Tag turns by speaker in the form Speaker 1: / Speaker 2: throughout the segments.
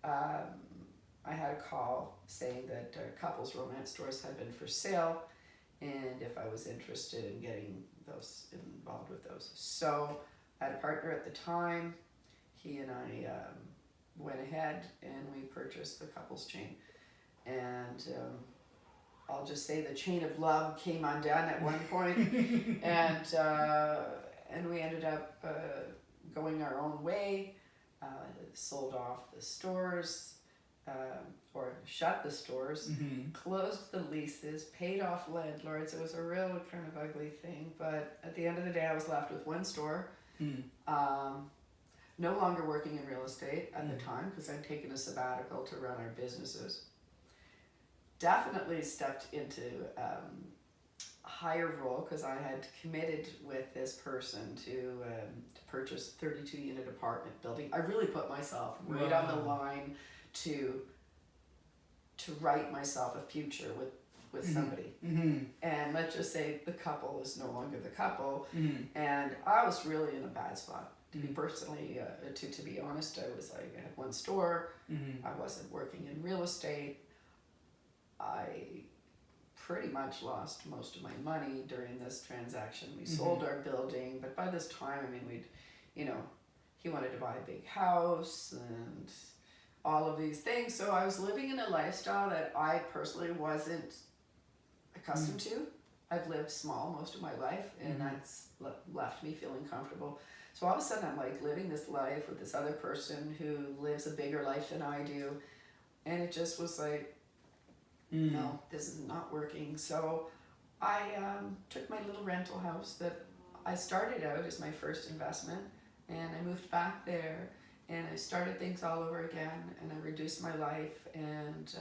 Speaker 1: I had a call saying that couples romance stores had been for sale, and if I was interested in getting those involved with those. So I had a partner at the time. He and I went ahead and we purchased the couples chain. And I'll just say the chain of love came undone at one point, and we ended up going our own way. Sold off the stores, or shut the stores, closed the leases, paid off landlords. It was a real kind of ugly thing, but at the end of the day I was left with one store. No longer working in real estate at the time because I'd taken a sabbatical to run our businesses. Definitely stepped into a higher role because I had committed with this person to purchase a 32 unit apartment building. I really put myself right on the line to write myself a future with somebody. And let's just say the couple is no longer the couple, and I was really in a bad spot. To be personally, to be honest, I was like, I had one store, I wasn't working in real estate, I pretty much lost most of my money during this transaction. We sold our building, but by this time, I mean, he wanted to buy a big house and all of these things. So I was living in a lifestyle that I personally wasn't accustomed to. I've lived small most of my life, and that's left me feeling comfortable. So all of a sudden I'm like living this life with this other person who lives a bigger life than I do. And it just was like, no, this is not working. So I took my little rental house that I started out as my first investment, and I moved back there, and I started things all over again, and I reduced my life, and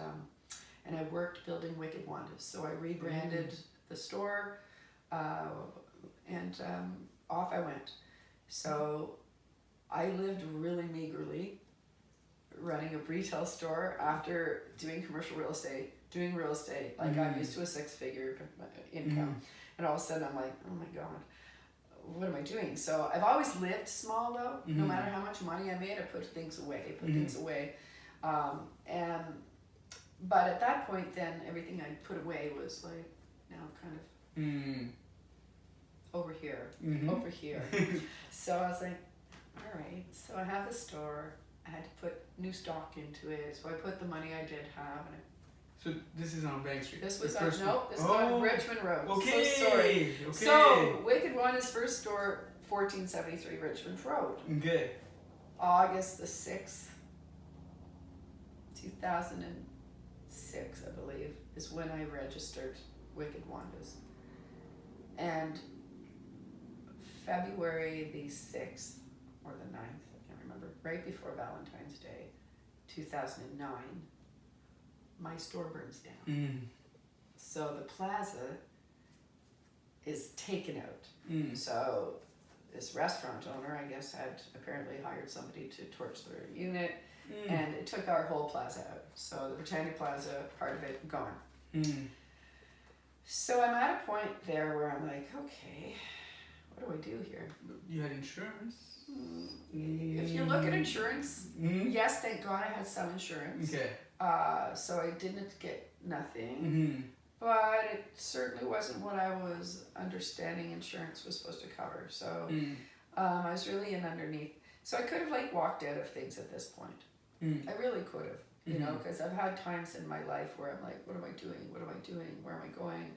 Speaker 1: I worked building Wicked Wandas. So I rebranded the store, and off I went. So I lived really meagerly running a retail store after doing commercial real estate, doing real estate. Like I'm used to a 6-figure income. And all of a sudden I'm like, oh my God, what am I doing? So I've always lived small though. No matter how much money I made, I put things away, but at that point then everything I put away was like now kind of over here. So I was like, all right, so I have the store. I had to put new stock into it, so I put the money I did have.
Speaker 2: So this is on Bank Street?
Speaker 1: This was on Richmond Road.
Speaker 2: Okay.
Speaker 1: So sorry.
Speaker 2: Okay.
Speaker 1: So Wicked Wanda's first store, 1473 Richmond Road.
Speaker 2: Okay.
Speaker 1: August the 6th, 2006, I believe, is when I registered Wicked Wanda's. And February the 6th or the 9th, I can't remember, right before Valentine's Day, 2009, my store burns down. So the plaza is taken out. So this restaurant owner, I guess, had apparently hired somebody to torch their unit, and it took our whole plaza out. So the Britannia Plaza, part of it, gone. So I'm at a point there where I'm like, okay, what do I do here?
Speaker 2: You had insurance?
Speaker 1: If you look at insurance, yes, thank God I had some insurance.
Speaker 2: Okay.
Speaker 1: So I didn't get nothing, but it certainly wasn't what I was understanding insurance was supposed to cover. So I was really in underneath. So I could have like walked out of things at this point. I really could have, you know, because I've had times in my life where I'm like, what am I doing? What am I doing? Where am I going?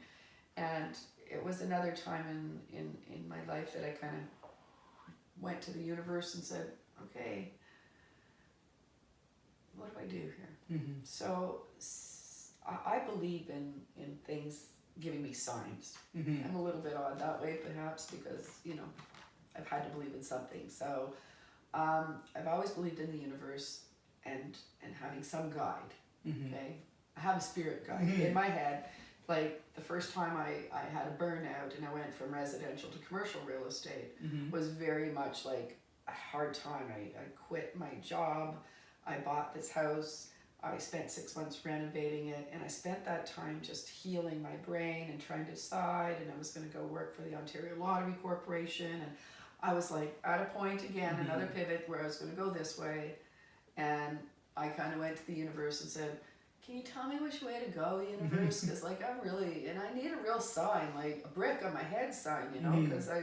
Speaker 1: And it was another time in my life that I kind of went to the universe and said, okay, what do I do here? So I believe in things giving me signs. I'm a little bit odd that way, perhaps, because, you know, I've had to believe in something. So I've always believed in the universe and having some guide, okay? I have a spirit guide in my head. Like the first time I had a burnout and I went from residential to commercial real estate was very much like a hard time. I quit my job, I bought this house, I spent 6 months renovating it, and I spent that time just healing my brain and trying to decide, and I was going to go work for the Ontario Lottery Corporation, and I was like at a point again, another pivot where I was going to go this way, and I kind of went to the universe and said, can you tell me which way to go, universe? Because like I'm really, and I need a real sign, like a brick on my head sign, you know, because